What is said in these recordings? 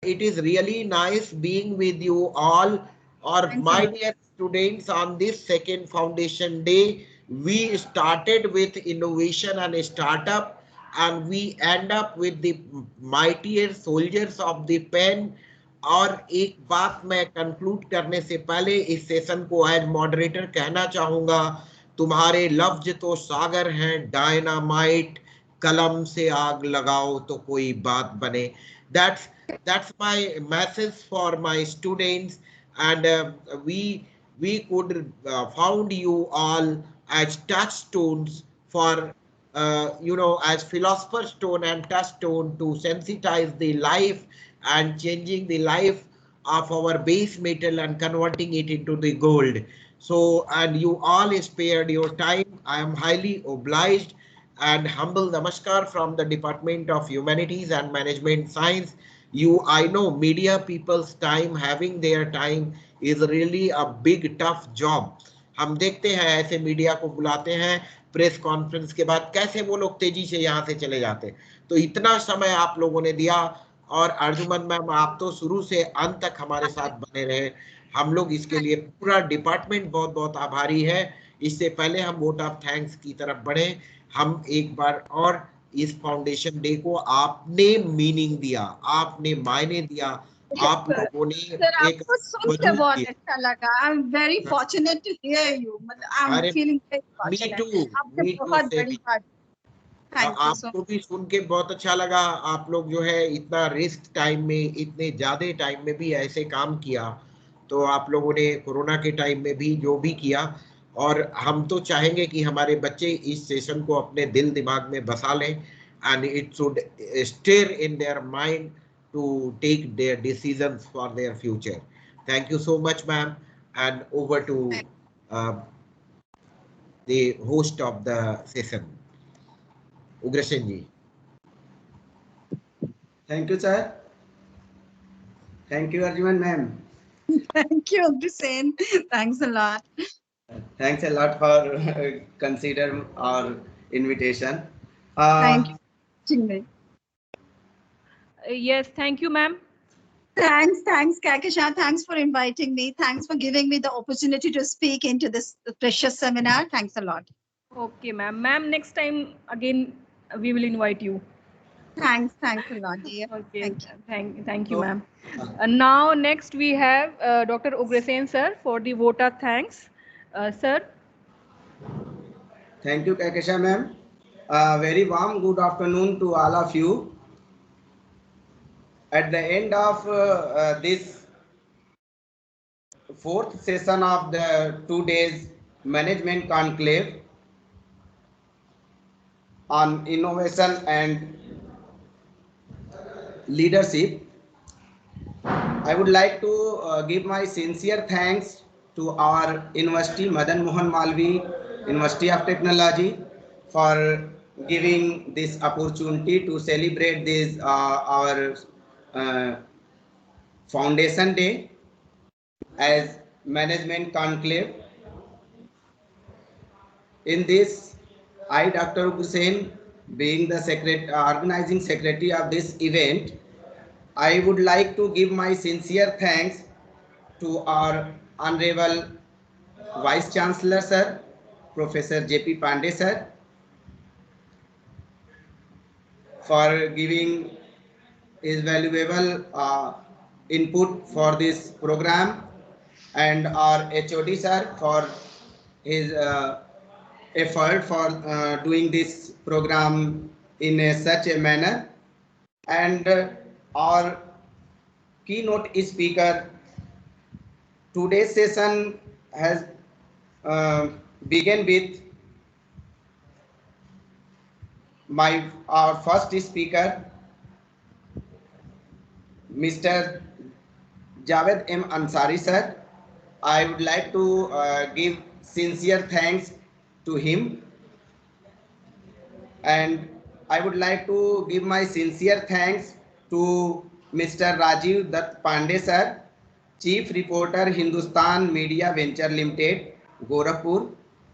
It is really nice being with you all, or Thanks a my lot. dear students, on this second foundation day. We started with innovation and startup, and we end up with the mightier soldiers of the pen. और एक बात मैं conclude करने से पहले इस session को as moderator कहना चाहूंगा, तुम्हारे लफ्ज तो सागर हैं डायनामाइट, कलम से आग लगाओ तो कोई बात बने. that's that's my message for my students. And we could found you all as touchstones for as philosopher's stone and touchstone to sensitize the life and changing the life of our base metal and converting it into the gold. So, and you all spared your time. I am highly obliged and humble namaskar from the Department of Humanities and Management Science. You, I know media people's time, having their time is really a big tough job. हम देखते हैं ऐसे media को बुलाते हैं press conference के बाद, कैसे वो लोग तेजी से यहाँ से चले जाते. तो इतना समय आप लोगों ने दिया. और अर्जुमन मैम, आप तो शुरू से अंत तक हमारे साथ बने रहे. हम लोग इसके लिए पूरा डिपार्टमेंट बहुत बहुत आभारी है. इससे पहले हम वोट ऑफ थैंक्स की तरफ बढ़े, हम एक बार और इस फाउंडेशन डे को आपने मीनिंग दिया, आपने मायने दिया, आप सर, लोगों ने सर एक आपको सुन के वजूद बहुत दिया. अच्छा लगा. I am very fortunate to hear you. मतलब आई एम अरे feeling very me too, fortunate. आपने मी टू बहुत से बड़ी बात. थैंक यू सो आपको भी सुन के बहुत अच्छा लगा. आप लोग जो है इतना रिस्क टाइम में, इतने ज्यादा टाइम में भी ऐसे काम किया. तो आप लोगों ने कोरोना के टाइम में भी जो भी किया, और हम तो चाहेंगे कि हमारे बच्चे इस सेशन को अपने दिल दिमाग में बसा लें, and it should stare in their mind to take their decisions for their future. Thank you so much ma'am, and over to the host of the session, Ugrasen ji. Thank you, sir. Thank you, Arjuman ma'am. Thank you, Abdussain. Thanks a lot. Thanks a lot for consider our invitation. Thank you for watching me. Yes, thank you, ma'am. Thanks, Kakisha. Thanks for inviting me. Thanks for giving me the opportunity to speak into this precious seminar. Thanks a lot. Okay, ma'am. Ma'am, next time again we will invite you. Thanks a lot, dear. Okay, thank you, So, ma'am. Now next we have Dr. Ugrasen sir for the vote of thanks. Sir. thank you, Kakesha ma'am. Very warm good afternoon to all of you. At the end of this fourth session of the 2 days management conclave on innovation and leadership, I would like to give my sincere thanks to our University Madan Mohan Malvi University of Technology for giving this opportunity to celebrate this our uh, Foundation Day as Management Conclave. In this, I, Dr. Hussain, being the organizing secretary of this event, I would like to give my sincere thanks to our Honorable Vice Chancellor Sir, Professor J.P. Pandey Sir, for giving his valuable input for this program, and our HOD Sir for his effort for doing this program in such a manner, and our keynote speaker. Today's session has begun with our first speaker, Mr. Javed M. Ansari sir. I would like to give sincere thanks to him, and I would like to give my sincere thanks to Mr. Rajiv Dutt Pandey sir, Chief Reporter, Hindustan Media Venture Limited, Gorakhpur,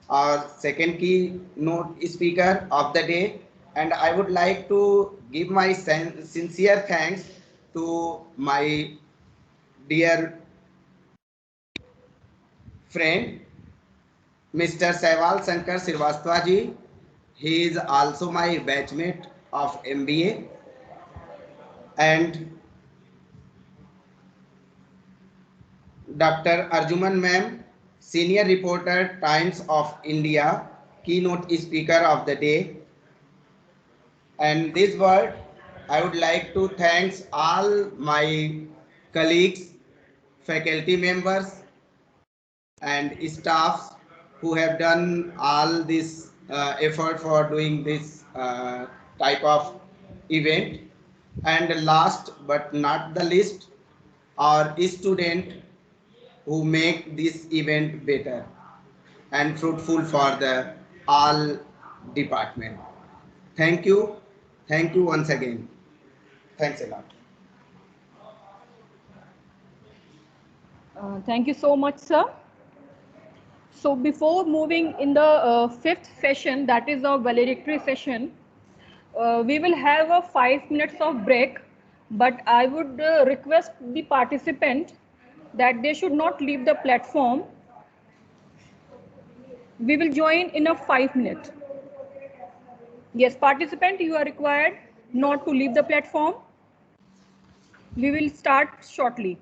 our second keynote speaker of the day. And I would like to give my sincere thanks to my dear friend Mr. Sehwal Shankar Srivastava ji. He is also my batchmate of MBA, and Dr. Arjuman ma'am, senior reporter, Times of India, keynote speaker of the day. And this word, I would like to thank all my colleagues, faculty members, and staffs who have done all this effort for doing this type of event. And last but not the least, our student who make this event better and fruitful for the all department. Thank you. Thank you once again. Thanks a lot. Thank you so much, sir. So before moving in the fifth session, that is our valedictory session, we will have a 5 minutes of break, but I would request the participant that they should not leave the platform. We will join in a 5 minute. Yes, participant, you are required not to leave the platform. We will start shortly.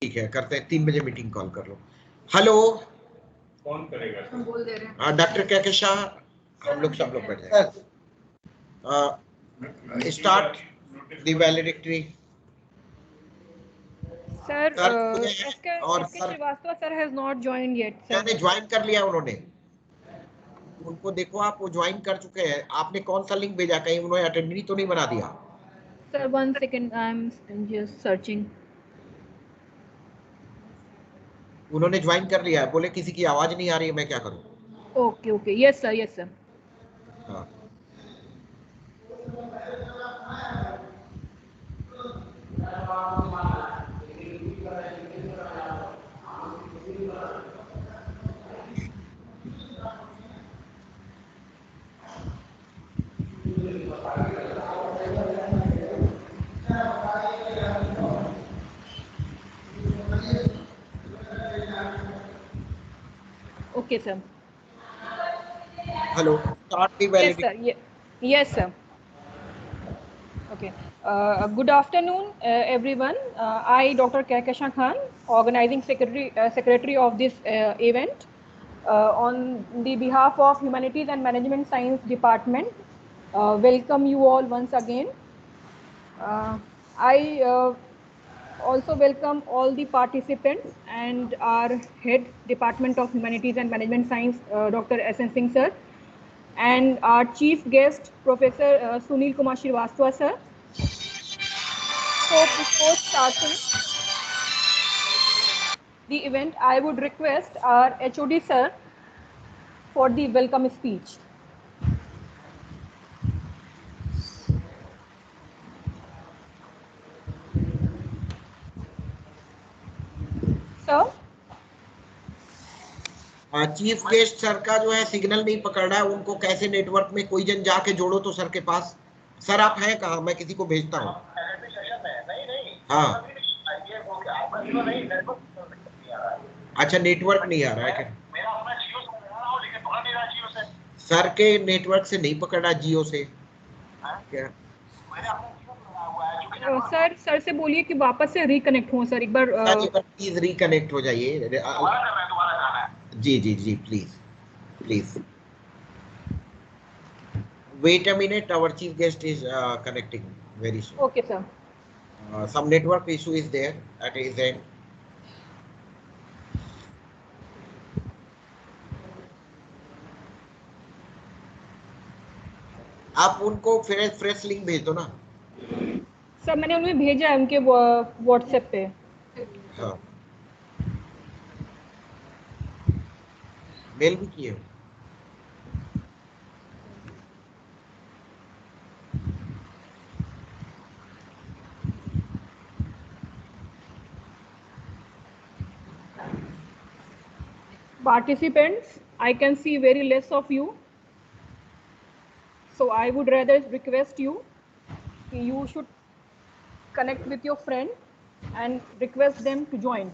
ठीक है, करते हैं, 3 बजे meeting call कर लो। Hello, कौन करेगा? हम बोल दे रहे हैं। डॉक्टर कहकशां, हम लोग सब लोग बैठ जाए। Start the valedictory. Sir, Sir, SK और SK sir- Srivastava sir has not joined yet, sir. मैंने ज्वाइन कर लिया उन्होंने, उनको देखो आप, वो ज्वाइन कर चुके हैं। आपने कौन सा लिंक भेजा, कहीं उन्होंने अटेंडेंस तो नहीं बना दिया? Sir, 1 second, I'm just searching. उन्होंने ज्वाइन कर लिया है, बोले किसी की आवाज नहीं आ रही है, मैं क्या करूं? Okay, okay. Yes, sir. Yes, sir. हाँ। Okay, sir. Hello, start the Yes, valedictory. sir. Yes, sir. Okay. Good afternoon, everyone. I, Dr. Kehkashan Khan, organizing secretary of this event, on the behalf of Humanities and Management Science Department, welcome you all once again. I also welcome all the participants and our head Department of Humanities and Management Science, Dr. S.N. Singh sir, and our chief guest, Professor Sunil Kumar Srivastava sir. So before starting the event, I would request our HOD sir for the welcome speech. Sir? Chief guest sir का जो है signal नहीं पकड़ रहा है, उनको कैसे network में कोई जन जाके जोड़ो तो सर के पास। सर आप हैं कहाँ, मैं किसी को भेजता हूँ। हाँ, अच्छा नेटवर्क नहीं आ रहा है क्या? सर के नेटवर्क से नहीं पकड़ रहा, जियो से क्या? सर से बोलिए कि वापस से रिकनेक्ट हो सर, एक बार प्लीज रिकनेक्ट हो जाइए। जी जी जी, please please wait a minute, our chief guest is connecting very soon. Okay sir. some network issue is there at his end. आप उनको फ्रेश लिंक भेज दो ना। सर मैंने उन्हें भेजा है उनके व्हाट्सएप पे। हाँ, मेल भी किए हो। Participants, I can see very less of you, so I would rather request you should connect with your friend and request them to join.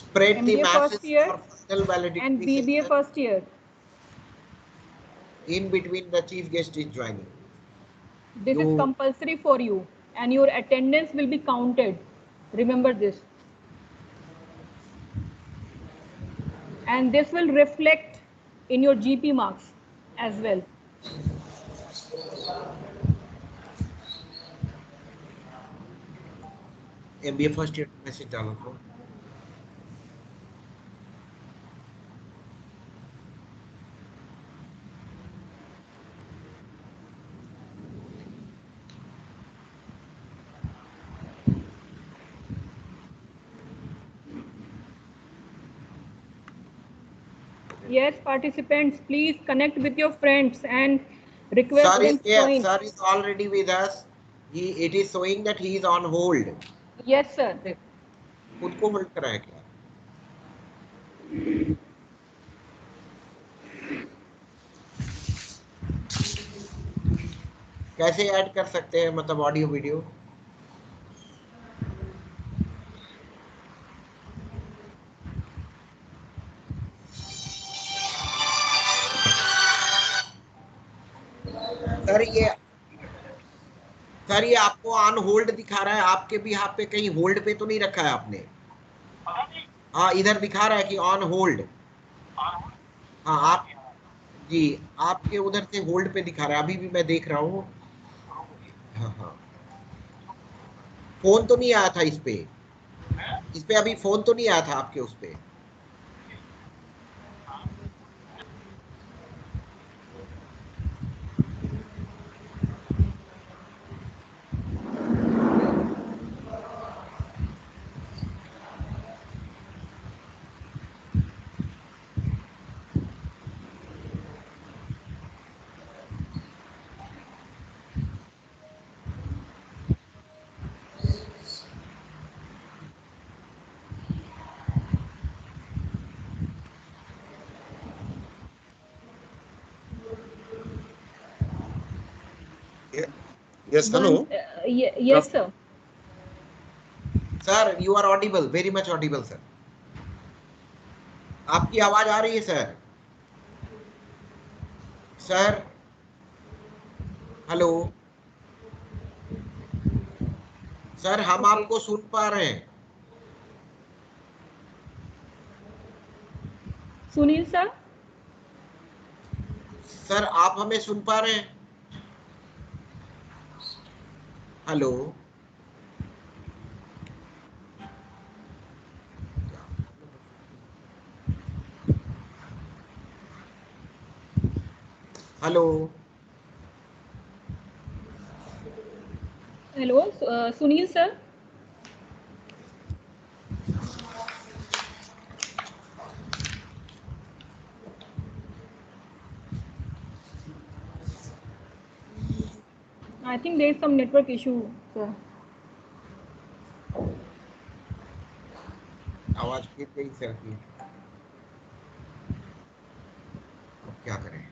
Spread the MBA message first year for final validity and BBA first year. In between the chief guest is joining. This is compulsory for you and your attendance will be counted. Remember this. And this will reflect in your GP marks as well. MBA first year message डालो तो। Yes, participants, please connect with your friends and request them to join. Sir is already with us. It is showing that he is on hold. Yes, sir. खुद को hold करा है क्या? कैसे add कर सकते हैं, मतलब ऑडियो वीडियो? सर ये आपको ऑन होल्ड दिखा रहा है, आपके भी हाथ पे कहीं होल्ड पे तो नहीं रखा है आपने? हाँ इधर दिखा रहा है कि ऑन होल्ड। हाँ आप जी, आपके उधर से होल्ड पे दिखा रहा है, अभी भी मैं देख रहा हूँ। हाँ हाँ, फोन तो नहीं आया था इस पे अभी फोन तो नहीं आया था आपके उस पे? Yes, hello. Yes, sir. Sir you are audible, very much audible sir. आपकी आवाज आ रही है सर? सर हेलो सर, हम Okay. आपको सुन पा रहे हैं। Sunil, sir. सर आप हमें सुन पा रहे हैं? Hello hello Hello, Sunil, sir. I think there is some network issue, sir. आवाज फिर गई सर की, अब क्या करें?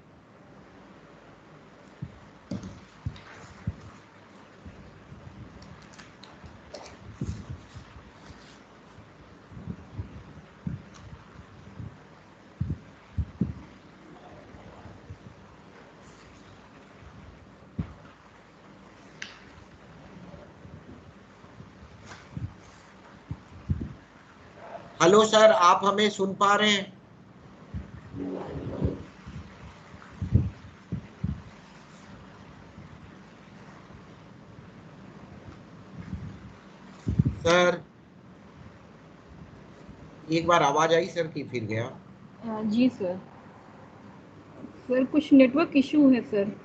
हेलो सर, आप हमें सुन पा रहे हैं? सर एक बार आवाज आई सर की, फिर गया। जी सर। सर कुछ नेटवर्क इशू है sir.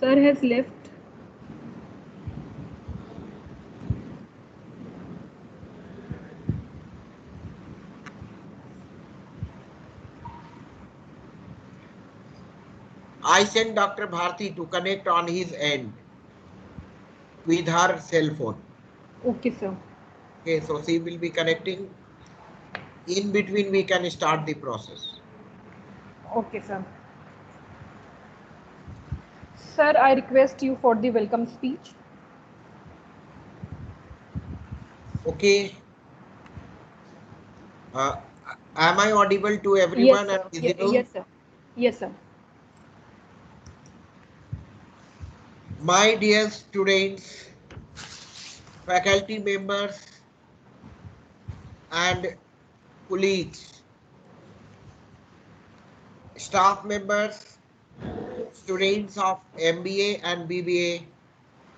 Sir has left. I sent Dr. Bharti to connect on his end with her cell phone. Okay, sir. Okay, so she will be connecting. In between, we can start the process. Okay, sir. Sir, I request you for the welcome speech. Okay. Am I audible to everyone and visible? Yes, sir. Yes, sir. My dear students, faculty members, and colleagues, staff members, students of MBA and BBA,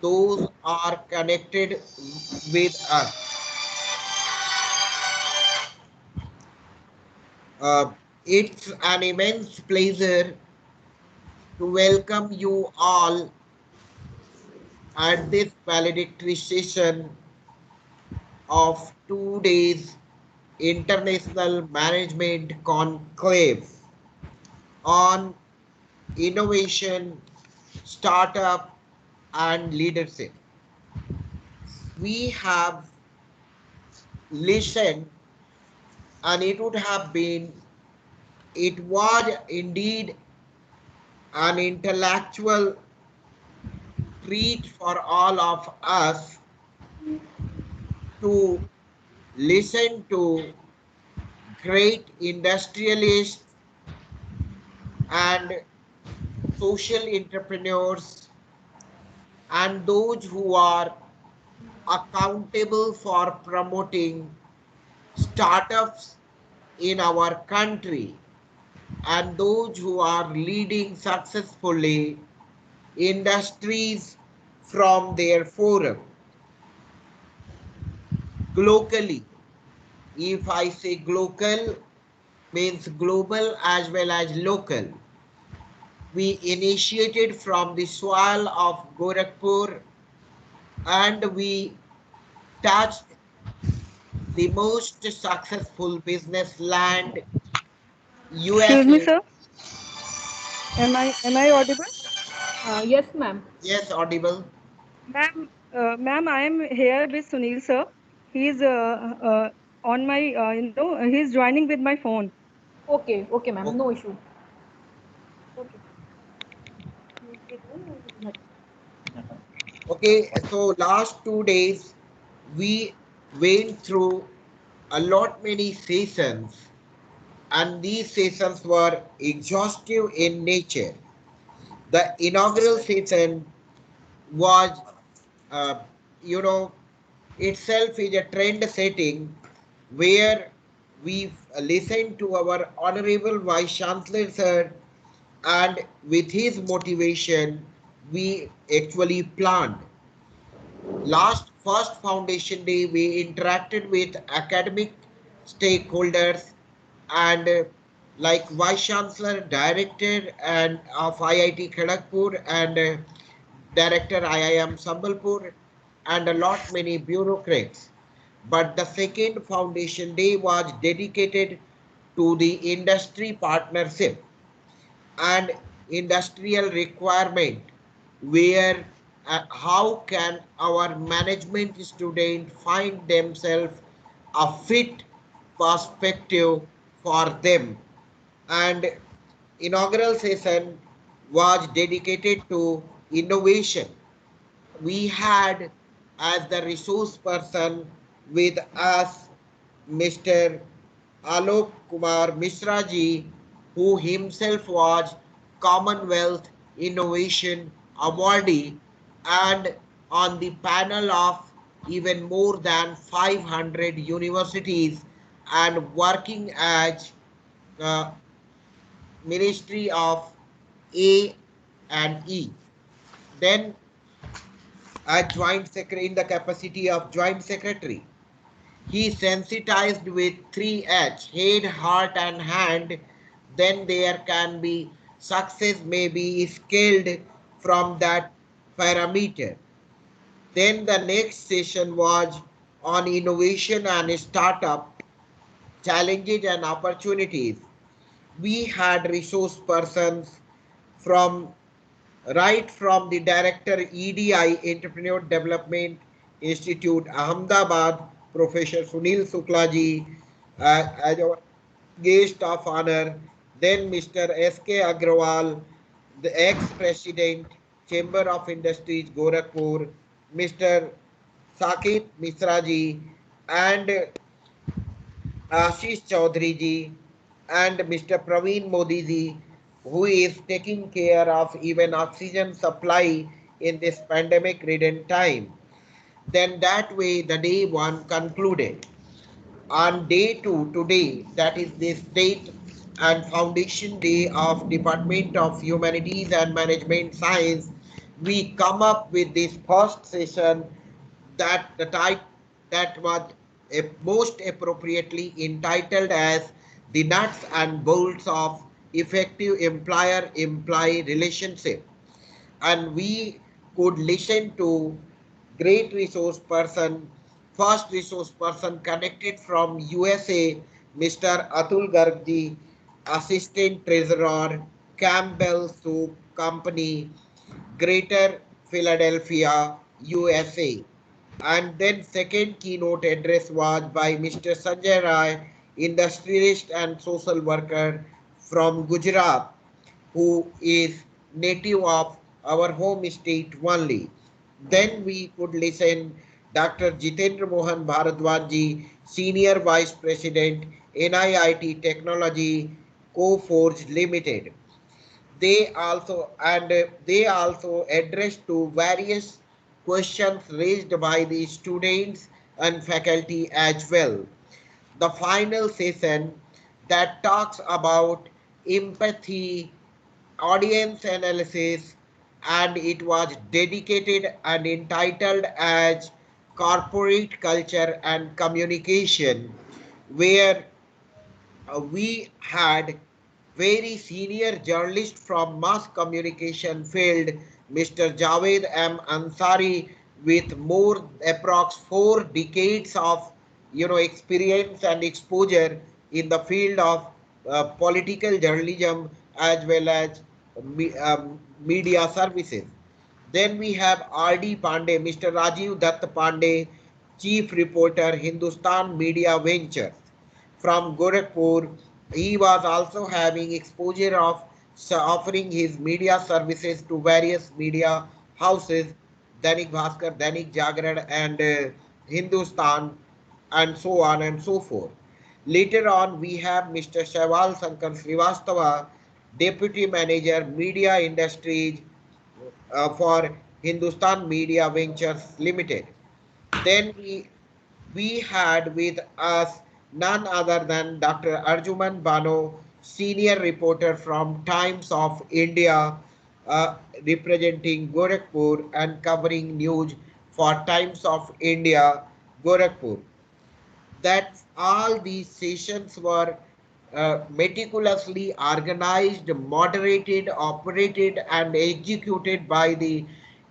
those are connected with us. It's an immense pleasure to welcome you all at this valedictory session of 2 days International Management Conclave on innovation, startup, and leadership. We have listened, and it was indeed an intellectual treat for all of us to listen to great industrialists and social entrepreneurs and those who are accountable for promoting startups in our country and those who are leading successfully industries from their forum globally. If I say global, means global as well as local. We initiated from the soil of Gorakhpur and we touched the most successful business land, Excuse me, USA. sir. Am I audible? Yes, ma'am. Yes, audible. Ma'am, I am here with Sunil, sir. He's on my, he's joining with my phone. Okay, okay, ma'am. O- No issue. Okay. Okay, so last 2 days we went through a lot many sessions and these sessions were exhaustive in nature. The inaugural session was, uh, you know, itself is a trend setting where we listened to our Honorable Vice Chancellor Sir and with his motivation we actually planned. Last first foundation day we interacted with academic stakeholders and like Vice Chancellor, Director and of IIT Kharagpur and Director IIM Sambalpur and a lot many bureaucrats. But the second foundation day was dedicated to the industry partnership and industrial requirement where how can our management student find themselves a fit perspective for them. And inaugural session was dedicated to innovation. We had as the resource person with us Mr. Alok Kumar Mishra ji, who himself was Commonwealth Innovation Awardee and on the panel of even more than 500 universities and working as Ministry of A and E. Then a joint secretary in the capacity of joint secretary. He sensitized with 3H, head, heart, and hand. Then there can be success may be scaled from that parameter. Then the next session was on innovation and startup challenges and opportunities. We had resource persons from right from the director EDI Entrepreneur Development Institute Ahmedabad, Professor Sunil Suklaji as our guest of honor, then Mr. S.K. Agrawal, the ex-president, Chamber of Industries, Gorakhpur, Mr. Sakit Misraji, and Ashish Chaudhary ji, and Mr. Praveen Modi ji, who is taking care of even oxygen supply in this pandemic ridden time. Then that way the day one concluded. On day two, today, that is this date and foundation day of Department of Humanities and Management Science, we come up with this first session that the type that was most appropriately entitled as the nuts and bolts of effective employer-employee relationship. And we could listen to great resource person, first resource person connected from USA, Mr. Atul Gargji, Assistant Treasurer, Campbell Soup Company, Greater Philadelphia, USA. And then second keynote address was by Mr. Sanjay Rai, industrialist and social worker from Gujarat, who is native of our home state only. Then we could listen Dr. Jitendra Mohan Bharadwaj ji, Senior Vice President, NIIT Technology Coforge Limited. They also addressed to various questions raised by the students and faculty as well. The final session that talks about empathy, audience analysis, and it was dedicated and entitled as corporate culture and communication, where we had very senior journalist from mass communication field, Mr. Javed M. Ansari, with more approx 4 decades of experience and exposure in the field of political journalism as well as media services. Then we have R.D. Pandey, Mr. Rajiv Dutt Pandey, Chief Reporter, Hindustan Media Ventures from Gorakhpur. He was also having exposure of offering his media services to various media houses, Dainik Bhaskar, Dainik Jagran, and Hindustan, and so on and so forth. Later on, we have Mr. Shaival Sankar Srivastava, Deputy Manager, Media Industries for Hindustan Media Ventures Limited. Then we had with us none other than Dr. Arjuman Bano, senior reporter from Times of India, representing Gorakhpur and covering news for Times of India, Gorakhpur. That all these sessions were meticulously organized, moderated, operated, and executed by the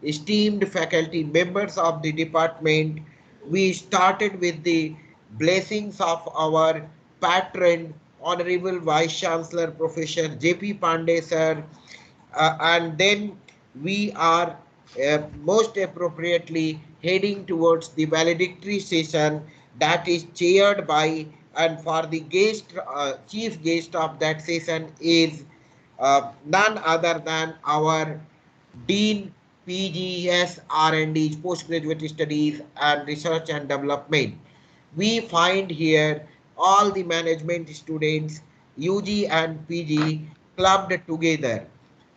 esteemed faculty members of the department. We started with the blessings of our patron, Honorable Vice Chancellor Professor J.P. Pandey sir, and then we are most appropriately heading towards the valedictory session that is chaired by, and for the guest, chief guest of that session is none other than our Dean PGS R&D, Postgraduate Studies and Research and Development. We find here all the management students, UG and PG, clubbed together.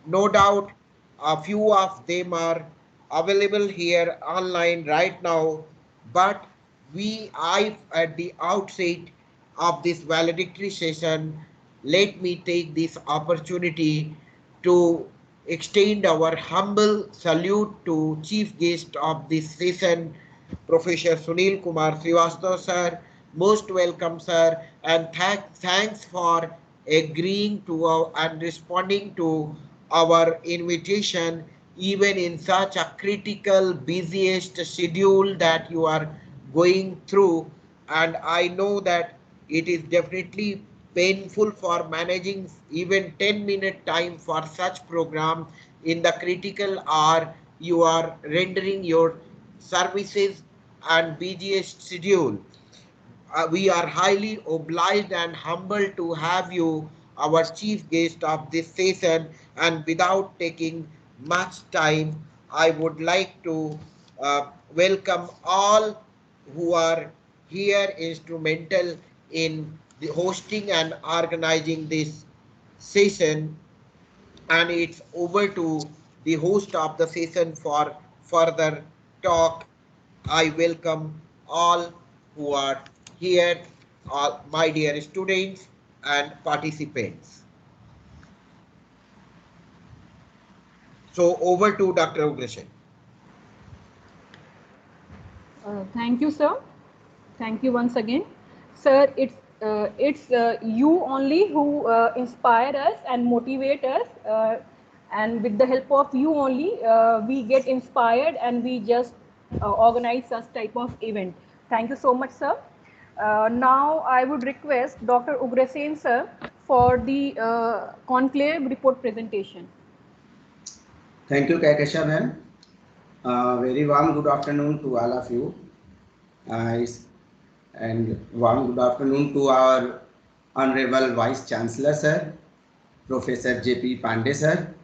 No doubt a few of them are available here online right now, but I at the outset of this valedictory session, let me take this opportunity to extend our humble salute to chief guest of this session, Professor Sunil Kumar Srivastava sir. Most welcome sir, and thanks for agreeing to and responding to our invitation even in such a critical busiest schedule that you are going through. And I know that it is definitely painful for managing even 10-minute time for such program in the critical hour you are rendering your services and busiest schedule. We are highly obliged and humbled to have you our chief guest of this session, and without taking much time, I would like to welcome all who are here instrumental in the hosting and organizing this session, and it's over to the host of the session for further talk. I welcome all who are here, all my dear students and participants. So over to Dr. Ugrasen. Thank you, sir. Thank you once again, sir. It's you only who inspire us and motivate us, and with the help of you only, we get inspired and we just organize such type of event. Thank you so much, sir. Now I would request Dr. Ugrasen sir for the conclave report presentation. Thank you, Kaikesha ma'am. Very warm good afternoon to all of you. And warm good afternoon to our Honorable Vice Chancellor sir, Professor J.P. Pandey sir,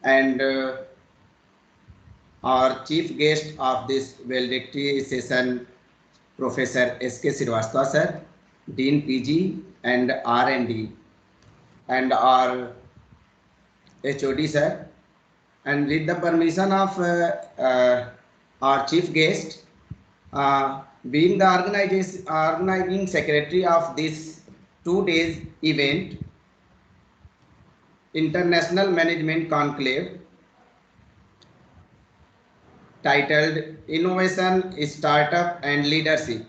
and our chief guest of this valedictory session, Professor S.K. Srivastava sir, Dean PG, and R&D, and our HOD sir. And with the permission of our chief guest, being the organizing secretary of this 2 days event, International Management Conclave, titled Innovation, Startup and Leadership,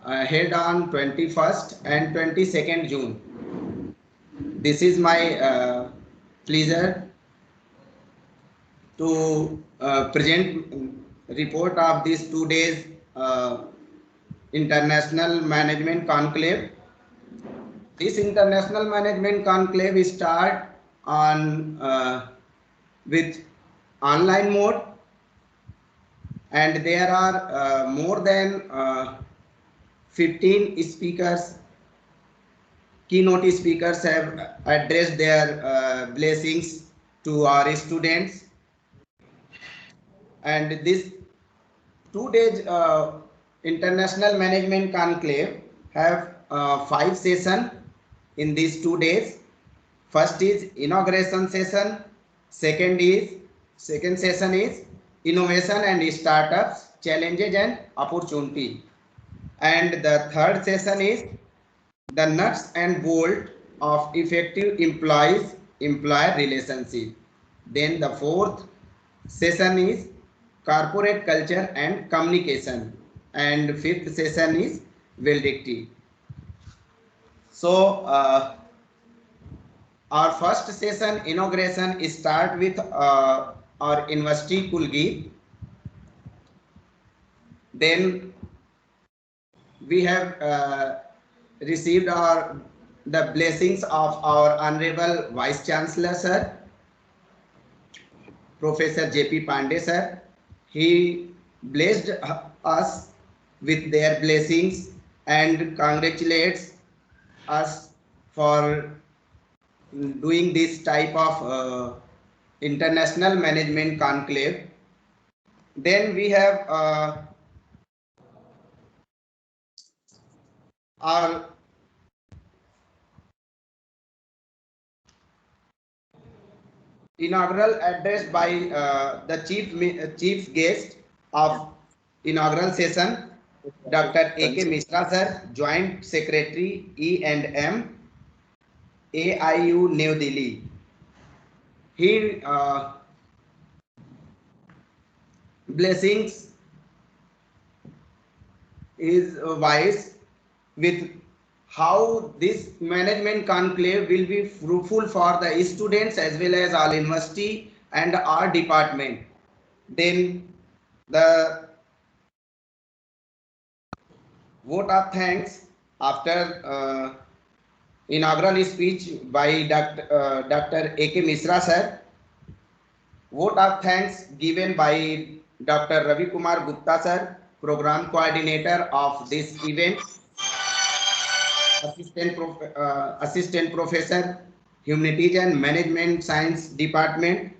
held on 21st and 22nd June. This is my pleasure to present report of this 2 days International Management Conclave. This International Management Conclave start on with online mode, and there are more than 15 speakers, keynote speakers have addressed their blessings to our students. And this 2 days International Management Conclave have 5 sessions in these 2 days. First is inauguration session, second session is innovation and startups, challenges and opportunity, and the third session is the nuts and bolts of effective employer relationship. Then the fourth session is corporate culture and communication, and fifth session is validity. So our first session inauguration start with our university Kulgi. Then we have received the blessings of our Honorable Vice Chancellor Sir, Professor J.P. Pandey Sir. He blessed us with their blessings and congratulates us for doing this type of international management conclave. Then we have our inaugural address by the chief guest of inaugural session, Dr. A.K. Mishra Sir, Joint Secretary E&M, AIU New Delhi. He blessings is wise with how this management conclave will be fruitful for the students as well as our university and our department. Then the vote of thanks after inaugural speech by Dr. A.K. Mishra Sir. Vote of thanks given by Dr. Ravi Kumar Gupta Sir, Program Coordinator of this event, Assistant Professor, Humanities and Management Science Department.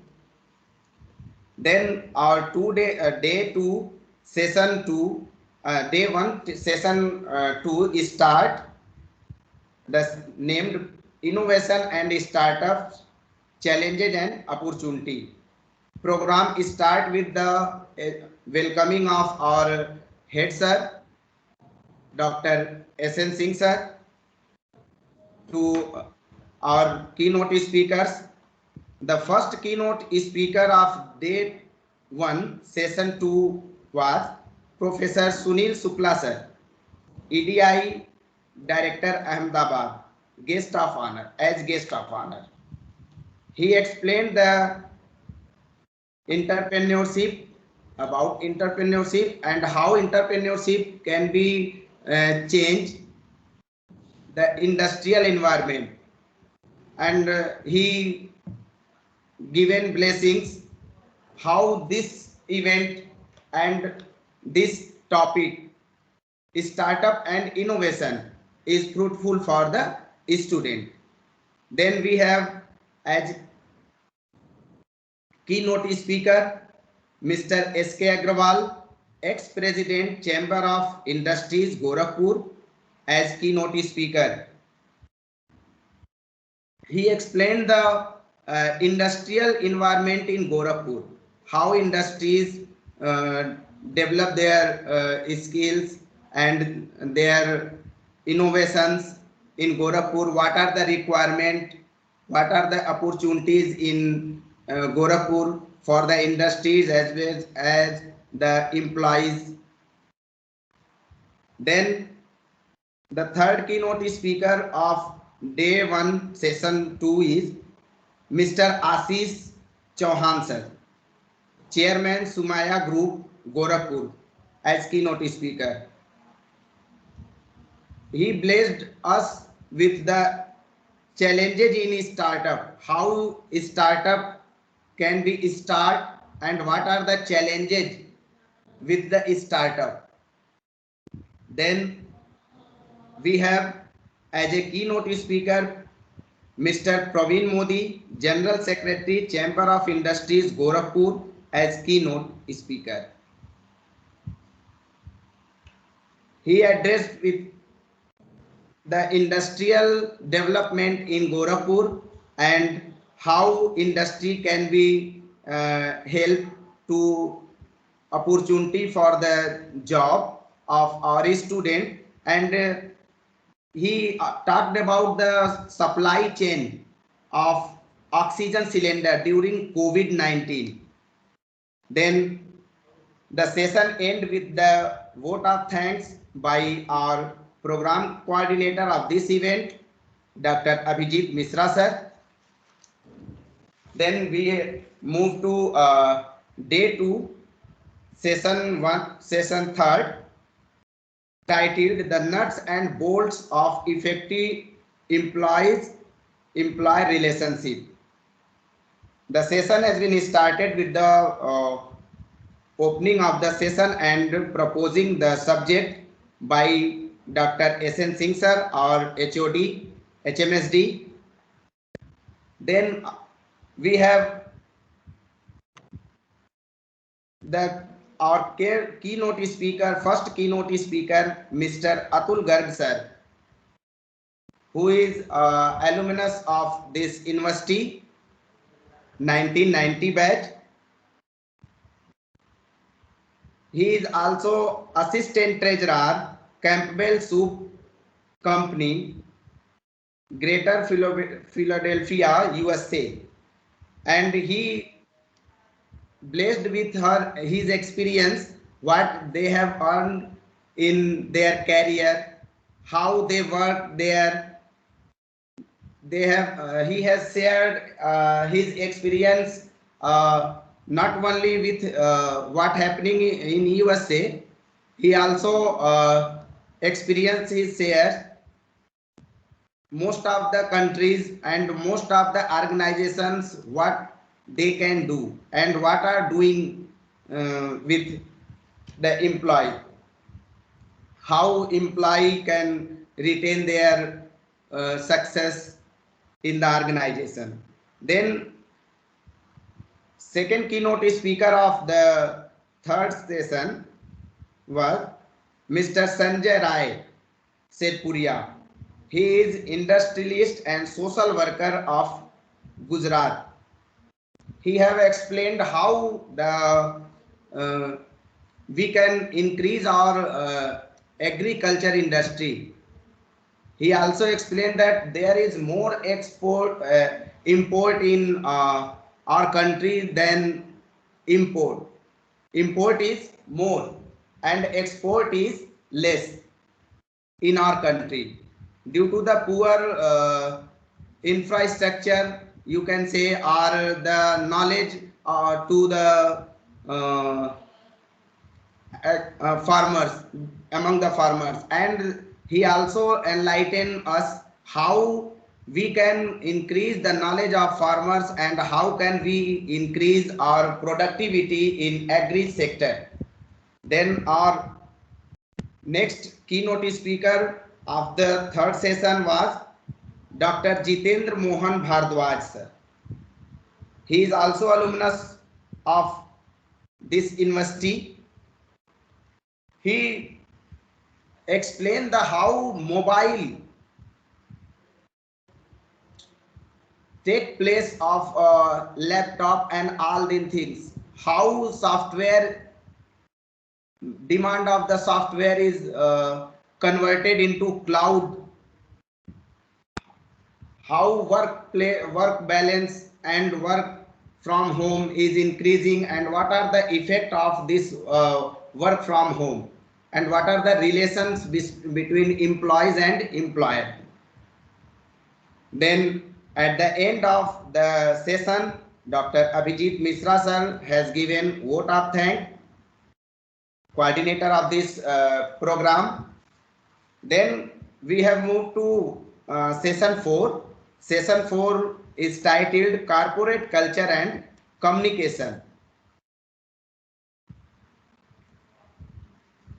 Then our day 1 session 2 start the named Innovation and Startups, Challenges and Opportunity. Program start with the welcoming of our head sir, Dr. S.N. Singh Sir, to our keynote speakers. The first keynote speaker of day 1 session 2 was Professor Sunil Shukla Sir, EDI Director Ahmedabad, guest of honor. He explained the entrepreneurship, about entrepreneurship and how entrepreneurship can be changed the industrial environment, and he given blessings how this event and this topic startup and innovation is fruitful for the student. Then we have as keynote speaker Mr. S.K. Agrawal, ex-president Chamber of Industries Gorakhpur, as keynote speaker. he explained the industrial environment in Gorakhpur, how industries develop their skills and their innovations in Gorakhpur, what are the requirements, what are the opportunities in Gorakhpur for the industries as well as the employees. Then the third keynote speaker of day 1 session 2 is Mr. Ashish Chauhan sir, Chairman Sumaya Group Gorakhpur, as keynote speaker. He blessed us with the challenges in startup, how startup can be start and what are the challenges with the startup. Then we have as a keynote speaker Mr. Praveen Modi, General Secretary, Chamber of Industries, Gorakhpur, as keynote speaker. He addressed with the industrial development in Gorakhpur and how industry can be help to opportunity for the job of our student, and he talked about the supply chain of oxygen cylinder during COVID-19. Then the session end with the vote of thanks by our program coordinator of this event, Dr. Abhijit Misra sir. Then we move to day 2, session 1, session 3rd, titled The Nuts and Bolts of Effective Employee Relationship. The session has been started with the opening of the session and proposing the subject by Dr. S.N. Singh sir, our HOD, HMSD. Then we have our keynote speaker, first keynote speaker, Mr. Atul Garg sir, who is alumnus of this university, 1990 batch. He is also assistant treasurer, Campbell Soup Company, Greater Philadelphia, USA, and he blessed with his experience, what they have earned in their career, how they work there. He has shared his experience not only with what happening in USA, he also experienced his share most of the countries and most of the organizations, what they can do and what are doing with the employee, how employee can retain their success in the organization. Then second keynote speaker of the third session was Mr. Sanjay Rai Setpuria. He is industrialist and social worker of Gujarat. He have explained how the we can increase our agriculture industry. He also explained that there is more import in our country than import. Import is more and export is less in our country due to the poor infrastructure, you can say, or the knowledge to the farmers, among the farmers. And he also enlightened us how we can increase the knowledge of farmers and how can we increase our productivity in agri sector. Then our next keynote speaker of the third session was Dr. Jitendra Mohan Bhardwaj sir. He is also alumnus of this university. He explained the how take place of laptop and all the things. How software demand of the software is converted into cloud. How work balance and work from home is increasing, and what are the effect of this work from home, and what are the relations between employees and employer. Then at the end of the session, Dr. Abhijit Misra sir has given vote of thanks, coordinator of this program. Then we have moved to session 4. Session 4 is titled Corporate Culture and Communication.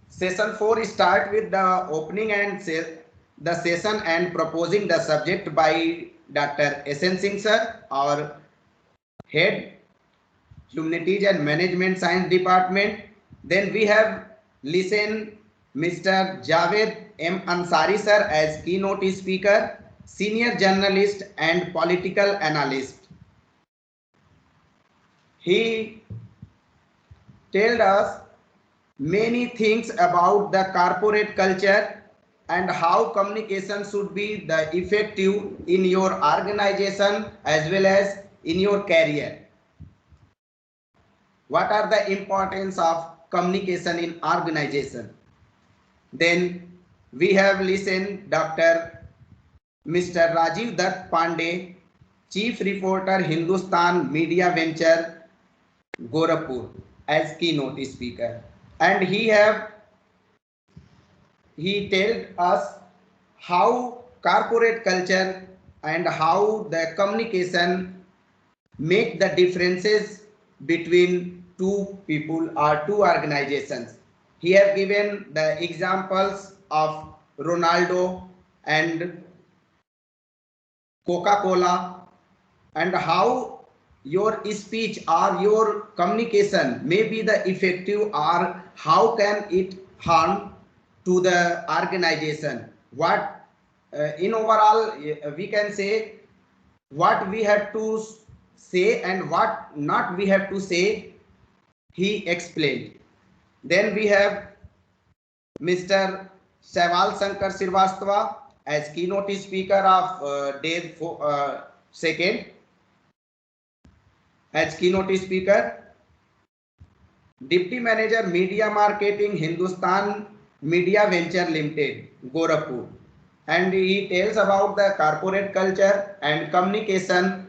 Session 4 start with the opening and the session and proposing the subject by Dr. S.N. Singh sir, our head Humanities and Management Science Department. Then we have listened Mr. Javed M. Ansari sir as keynote speaker, senior journalist and political analyst. He told us many things about the corporate culture and how communication should be the effective in your organization as well as in your career. What are the importance of communication in organization? Then we have listened Dr. Mr. Rajiv Dutt Pandey, Chief Reporter, Hindustan Media Venture, Gorakhpur, as keynote speaker, and he told us how corporate culture and how the communication make the differences between two people or two organizations. He have given the examples of Ronaldo and Coca-Cola, and how your speech or your communication may be the effective or how can it harm to the organization. What in overall we can say what we have to say and what not we have to say, he explained. Then we have Mr. Saival Shankar Srivastava as keynote speaker of day 2nd. As keynote speaker, Deputy Manager Media Marketing, Hindustan Media Venture Limited, Gorakhpur, and he tells about the corporate culture and communication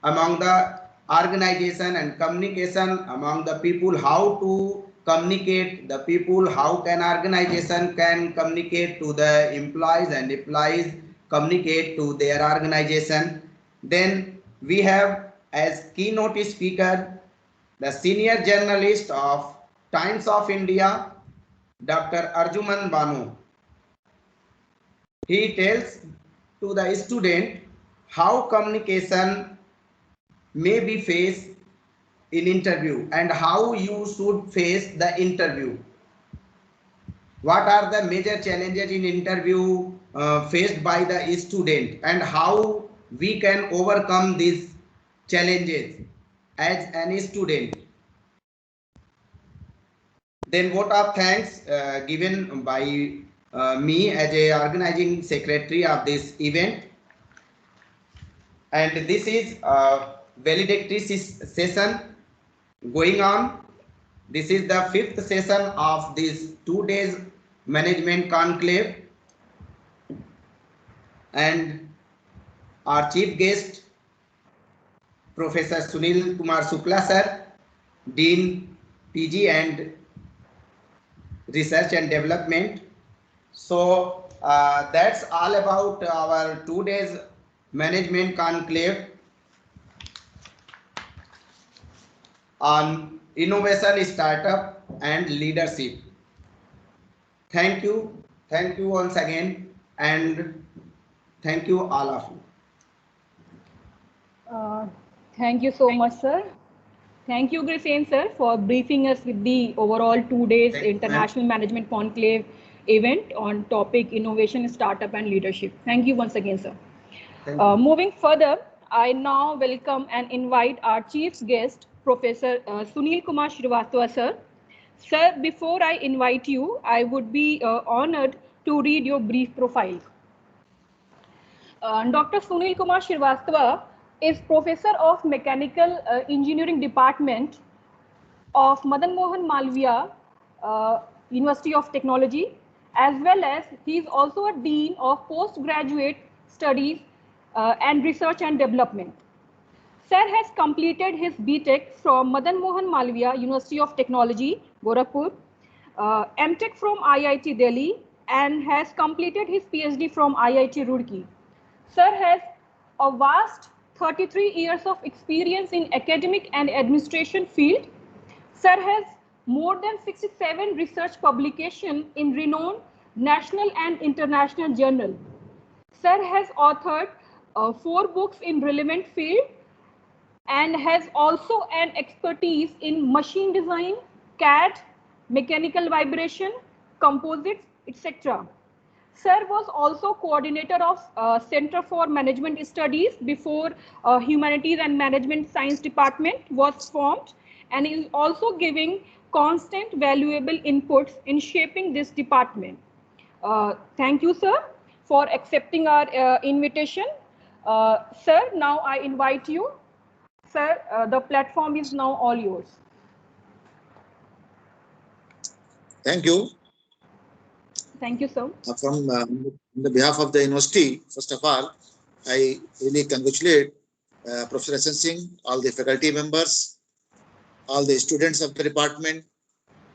among the organization and communication among the people, how to communicate the people, how can organization can communicate to the employees and employees communicate to their organization. Then we have as keynote speaker the senior journalist of Times of India, Dr. Arjuman Banu. He tells to the student how communication may be faced in interview and how you should face the interview. What are the major challenges in interview faced by the student and how we can overcome these challenges as an student. Then vote of thanks given by me as a organizing secretary of this event, and this is a valedictory session going on. This is the 5th session of this 2 days management conclave, and our chief guest Professor Sunil Kumar Shukla sir, Dean PG and Research and Development. So that's all about our 2 days management conclave on innovation, startup and leadership. Thank you once again, and thank you all of you. Thank you so much, sir. Thank you, Grisain sir, for briefing us with the overall 2 days International Management Conclave event on topic innovation, startup and leadership. Thank you once again, sir. Moving further, I now welcome and invite our chief guest, Professor Sunil Kumar Srivastava, sir. Sir, before I invite you, I would be honored to read your brief profile. Dr. Sunil Kumar Srivastava is Professor of Mechanical Engineering Department of Madan Mohan Malviya University of Technology, as well as he is also a Dean of Postgraduate Studies and Research and Development. Sir has completed his BTech from Madan Mohan Malviya University of Technology, Gorakhpur, MTech from IIT Delhi, and has completed his PhD from IIT Roorkee. Sir has a vast 33 years of experience in academic and administration field. Sir has more than 67 research publications in renowned national and international journals. Sir has authored 4 books in relevant field and has also an expertise in machine design, CAD, mechanical vibration, composites, etc. Sir was also coordinator of Center for Management Studies before Humanities and Management Science Department was formed, and is also giving constant valuable inputs in shaping this department. Thank you, sir, for accepting our invitation. Sir, now I invite you. Sir, the platform is now all yours. Thank you. Thank you, sir. From on the behalf of the university, first of all, I really congratulate Professor S.N. Singh, all the faculty members, all the students of the department,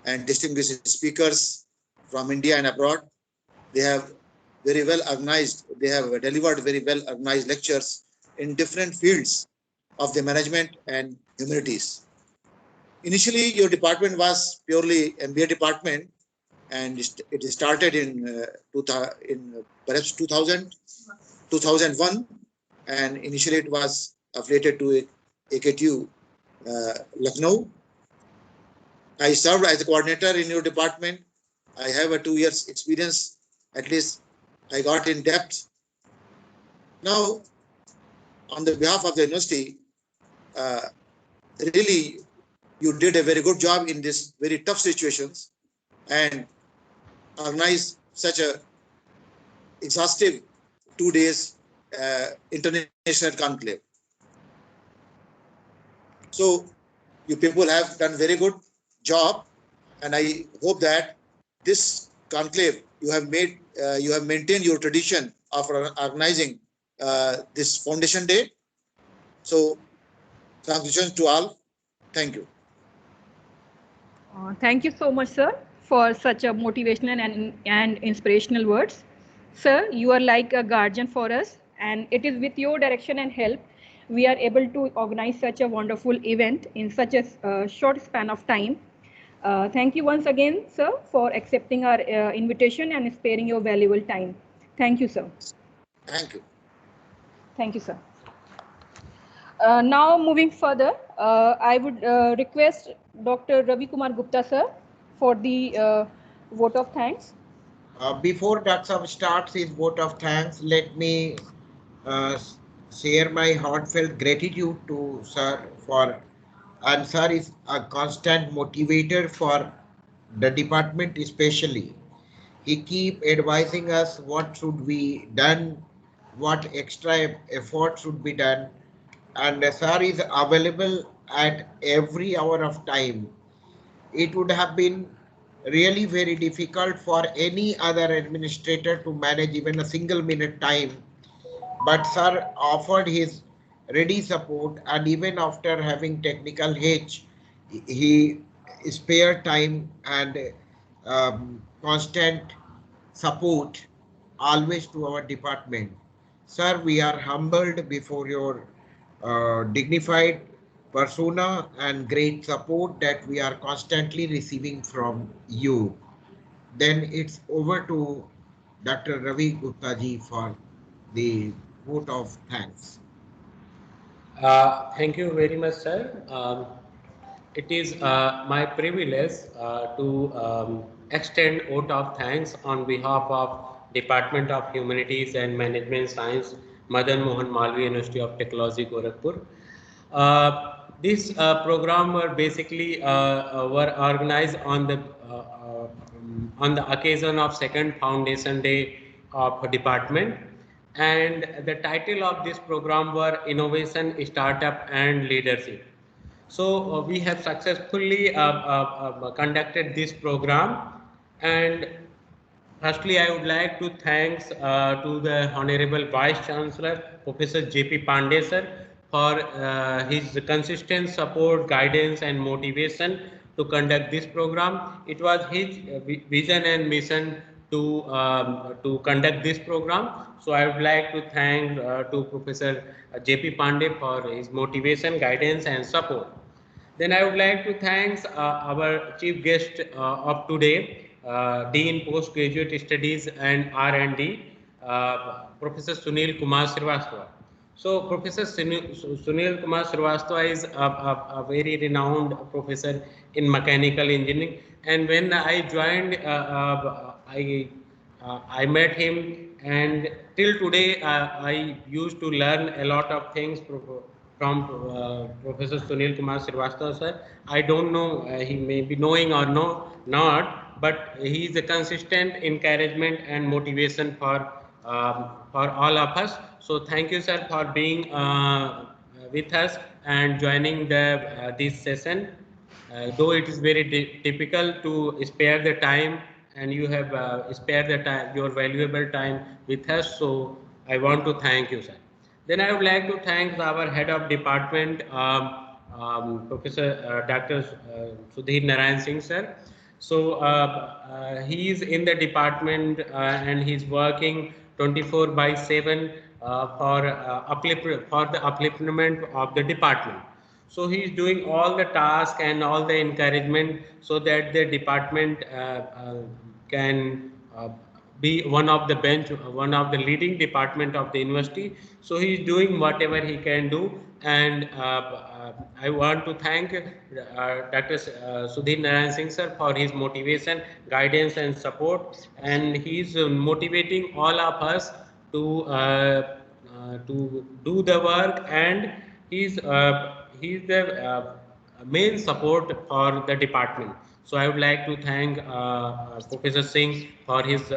and distinguished speakers from India and abroad. They have very well organized, they have delivered very well organized lectures in different fields of the management and humanities. Initially, your department was purely MBA department, and it started in perhaps 2001, and initially it was affiliated to AKTU Lucknow. I served as a coordinator in your department. I have a 2 years experience, at least I got in depth. Now, on the behalf of the university, really you did a very good job in this very tough situations and organized such a exhaustive 2 days international conclave. So you people have done very good job, and I hope that this conclave you have maintained your tradition of organizing this Foundation Day. So congratulations to all. Thank you. Thank you so much, sir, for such a motivational and inspirational words. Sir, you are like a guardian for us, and it is with your direction and help we are able to organize such a wonderful event in such a short span of time. Thank you once again, sir, for accepting our invitation and sparing your valuable time. Thank you, sir. Thank you. Thank you, sir. Now moving further, I would request Dr. Ravi Kumar Gupta, sir, for the vote of thanks. Before Dr. starts his vote of thanks, let me share my heartfelt gratitude to sir and sir is a constant motivator for the department especially. He keep advising us what should be done, what extra effort should be done, and sir is available at every hour of time. It would have been really very difficult for any other administrator to manage even a single minute time, but sir offered his ready support, and even after having technical hitch, he spared time and constant support always to our department. Sir, we are humbled before your dignified persona and great support that we are constantly receiving from you. Then it's over to Dr. Ravi Gupta ji for the vote of thanks. Thank you very much, sir. It is my privilege to extend vote of thanks on behalf of Department of Humanities and Management Science Madan Mohan Malviya University of Technology, Gorakhpur. This program were basically were organized on the occasion of second foundation day of department, and the title of this program were Innovation, Startup and Leadership. So we have successfully conducted this program, and firstly, I would like to thanks to the Honorable Vice Chancellor, Professor J.P. Pandey sir, for his consistent support, guidance and motivation to conduct this program. It was his vision and mission to conduct this program. So I would like to thank to Professor J.P. Pandey for his motivation, guidance and support. Then I would like to thank our chief guest of today, Dean Postgraduate Studies and R&D, Professor Sunil Kumar Srivastava. So Professor Sunil Kumar Srivastava is a very renowned professor in mechanical engineering, and when I joined, I met him, and till today I used to learn a lot of things from Professor Sunil Kumar Srivastava sir. I don't know he may be knowing or not, but he is a consistent encouragement and motivation for all of us. So thank you sir for being with us and joining this session. Though it is very difficult to spare the time, and you have spared the time, your valuable time with us. So I want to thank you, sir. Then I would like to thank our head of department, Professor Dr. Sudhir Narayan Singh, sir. So he is in the department and he's working 24/7 for the upliftment of the department. So he is doing all the tasks and all the encouragement so that the department can be one of the leading department of the university. So he is doing whatever he can do, and I want to thank Dr. Sudhir Narayan Singh sir for his motivation, guidance and support, and he is motivating all of us to do the work, and he's the main support for the department. So I would like to thank Professor Singh for his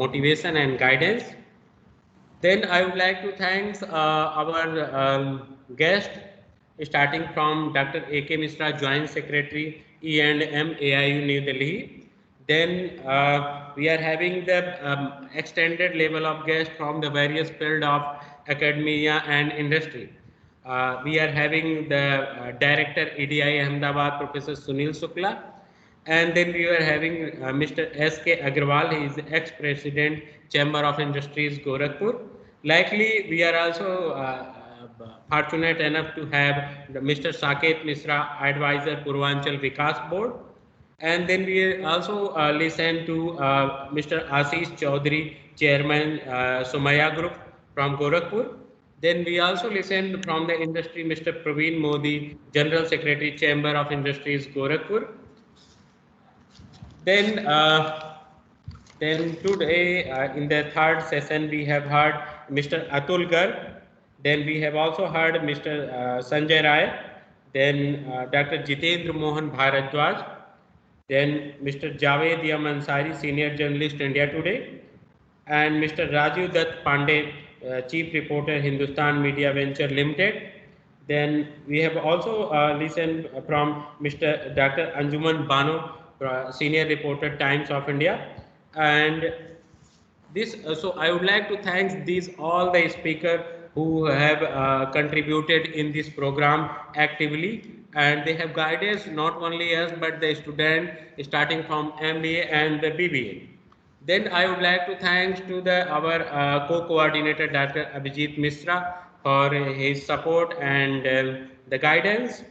motivation and guidance. Then I would like to thank our guest, starting from Dr. A.K. Misra, Joint Secretary, E&M AIU New Delhi. Then we are having the extended level of guests from the various field of academia and industry. We are having the Director EDI Ahmedabad, Professor Sunil Shukla. And then we are having Mr. S.K. Agarwal, he is ex-president, Chamber of Industries, Gorakhpur. Likely, we are also fortunate enough to have Mr. Saket Misra, advisor, Purvanchal Vikas Board. And then we also listen to Mr. Ashish Chaudhary, Chairman, Somaya Group from Gorakhpur. Then we also listen from the industry, Mr. Praveen Modi, General Secretary, Chamber of Industries, Gorakhpur. Then today in the third session we have heard Mr. Atul Garg. Then we have also heard Mr. Sanjay Rai. Then Dr. Jitendra Mohan Bharadwaj. Then Mr. Javed Ansari, Senior Journalist, India Today. And Mr. Rajiv Dutt Pandey, Chief Reporter, Hindustan Media Venture Limited. Then we have also listened from Mr. Dr. Anjuman Bano, Senior Reporter, Times of India. And this, so I would like to thank all the speakers who have contributed in this program actively, and they have guided not only us but the student starting from MBA and the BBA. Then I would like to thank to our co-coordinator Dr. Abhijit Misra for his support and the guidance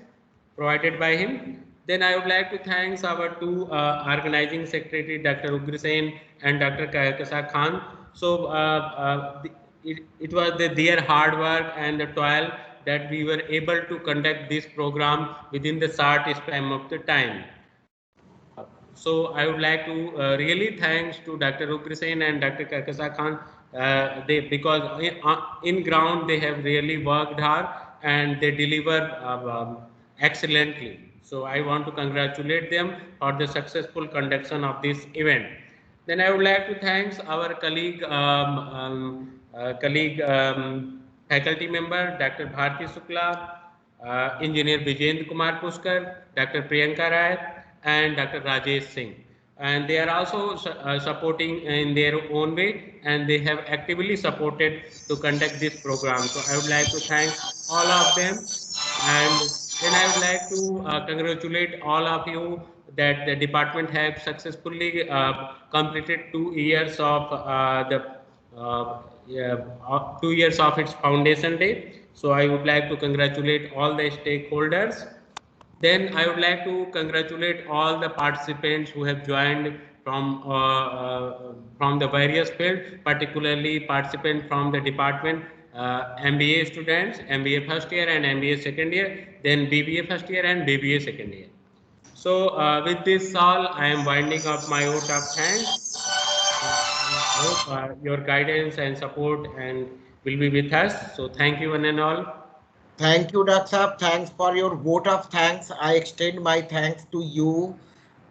provided by him. Then I would like to thank our two organizing secretary, Dr. Ugra Sen and Dr. Kahkasar Khan. So it was their hard work and the toil that we were able to conduct this program within the short span of the time. So I would like to really thanks to Dr. Ugra Sen and Dr. Kahkasar Khan because in ground they have really worked hard and they deliver excellently. So I want to congratulate them for the successful conduction of this event. Then I would like to thank our faculty member Dr. Bharti Shukla, Engineer Vijendra Kumar Puskar, Dr. Priyanka Rai, and Dr. Rajesh Singh. And they are also supporting in their own way, and they have actively supported to conduct this program. So I would like to thank all of them, and then I would like to congratulate all of you that the department have successfully completed 2 years of yeah, 2 years of its foundation day. So I would like to congratulate all the stakeholders. Then I would like to congratulate all the participants who have joined from the various fields, particularly participants from the department, MBA students, MBA first year and MBA second year, then BBA first year and BBA second year. So with this all, I am winding up my vote of thanks. I hope your guidance and support and will be with us. So thank you one and all. Thank you, Dr. Saab. Thanks for your vote of thanks. I extend my thanks to you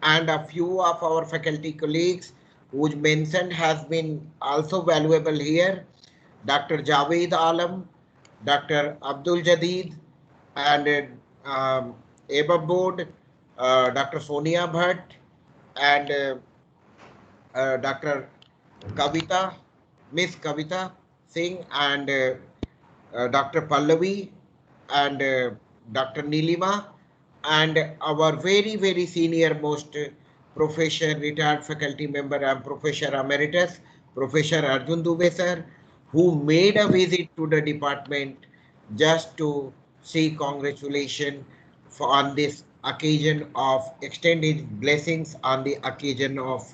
and a few of our faculty colleagues whose mention has been also valuable here. Dr. Javed Alam, Dr. Abdul Jadid, and ABA board, Dr. Sonia Bhatt, and Dr. Kavita, Miss Kavita Singh, and Dr. Pallavi, and Dr. Nilima, and our very senior most professor, retired faculty member and professor emeritus, Professor Arjun Dubey sir, who made a visit to the department just to say congratulations on this occasion of extended blessings on the occasion of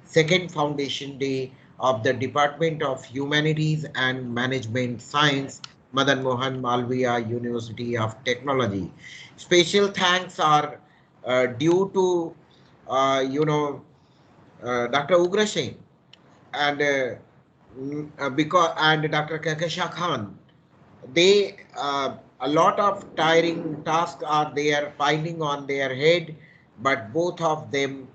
second foundation day of the Department of Humanities and Management Science, Madan Mohan Malviya University of Technology. Special thanks are due to, Dr. Ugra Singh and and Dr. Kakasha Khan. They a lot of tiring tasks are there piling on their head, but both of them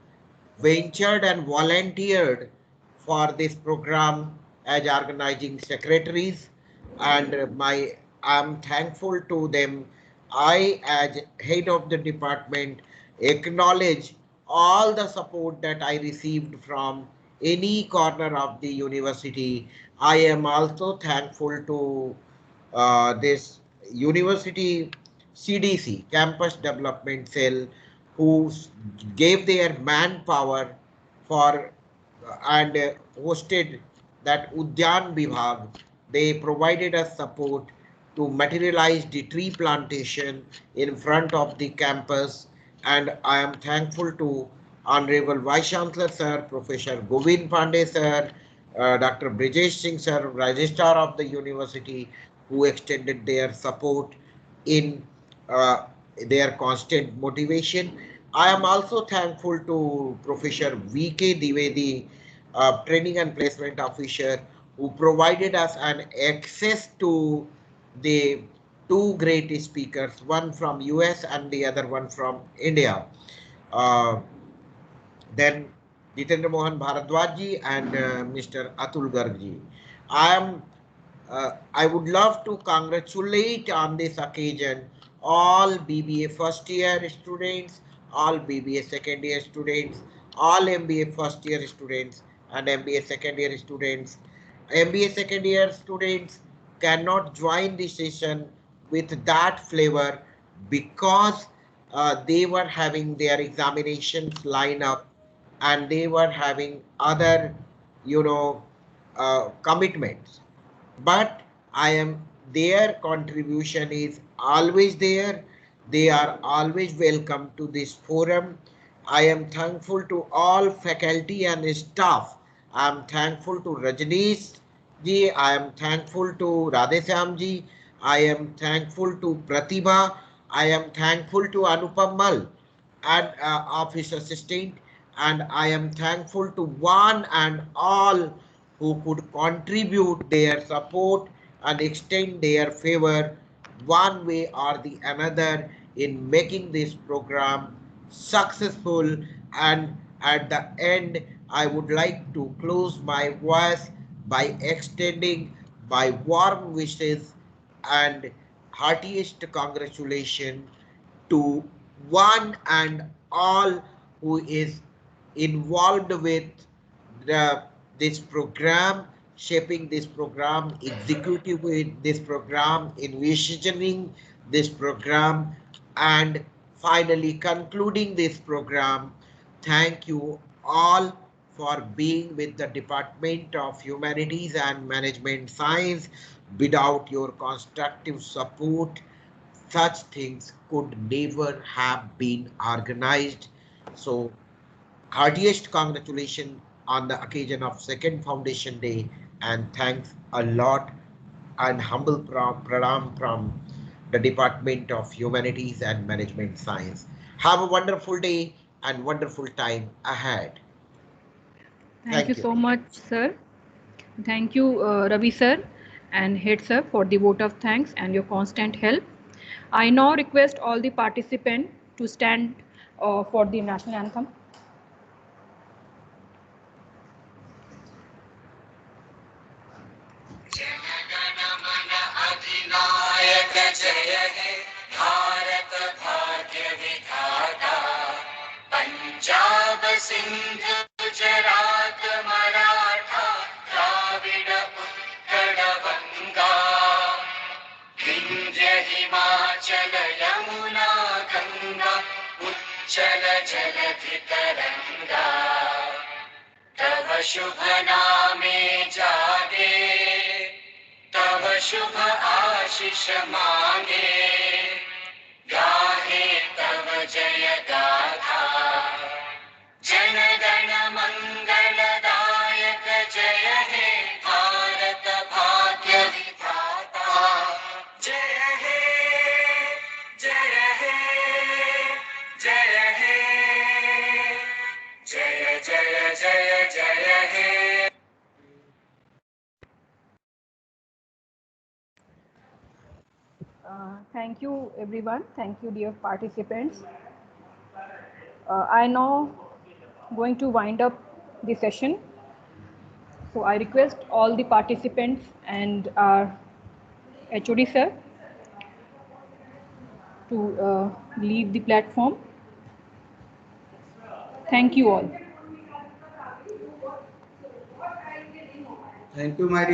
ventured and volunteered for this program as organizing secretaries, and I'm thankful to them. I, as head of the department, acknowledge all the support that I received from any corner of the university. I am also thankful to this university CDC, Campus Development Cell, who gave their manpower for and hosted that Udyan Vibhag. They provided us support to materialize the tree plantation in front of the campus, and I am thankful to Honorable Vice Chancellor Sir, Professor Govind Pandey Sir, Dr. Brijesh Singh Sir, Registrar of the University, who extended their support in their constant motivation. I am also thankful to Professor V.K. Dwivedi, Training and Placement Officer, who provided us an access to the two great speakers, one from US and the other one from India. Then Jitendra Mohan Bharadwaj and Mr. Atul Garg. I would love to congratulate on this occasion all BBA first year students, all BBA second year students, all MBA first year students and MBA second year students. MBA second year students cannot join the session with that flavor because they were having their examinations line up and they were having other, commitments. But their contribution is always there. They are always welcome to this forum. I am thankful to all faculty and staff. I am thankful to Rajneesh ji. I am thankful to Radheshyam ji. I am thankful to Pratibha. I am thankful to Anupam Mal and office assistant. And I am thankful to one and all who could contribute their support and extend their favor one way or the another in making this program successful. And at the end, I would like to close my voice by extending my warm wishes and heartiest congratulations to one and all who is involved with the, this program, shaping this program, executing with this program, envisioning this program, and finally concluding this program. Thank you all for being with the Department of Humanities and Management Science. Without your constructive support, such things could never have been organized. So heartiest congratulations on the occasion of second Foundation Day, and thanks a lot and humble pranam from the Department of Humanities and Management Science. Have a wonderful day and wonderful time ahead. Thank you so much, sir. Thank you, Ravi sir and Head sir, for the vote of thanks and your constant help. I now request all the participants to stand for the national anthem. Punjab Sindh Gujarat Maratha Dravida Utkal Banga Vindhya Himachal Yamuna Ganga उच्चल जलधि तरंगा तव शुभ नामे जागे तव शुभ आशीष मांगे गाहे तव जय गाथा जन गण मंगलदायक जय हे भारत भाग्य विधाता जय हे जय हे जय हे जय जय जय जय हे. Thank you everyone. Thank you dear participants. I now going to wind up the session. So I request all the participants and our HOD sir to leave the platform. Thank you all. Thank you, my dear.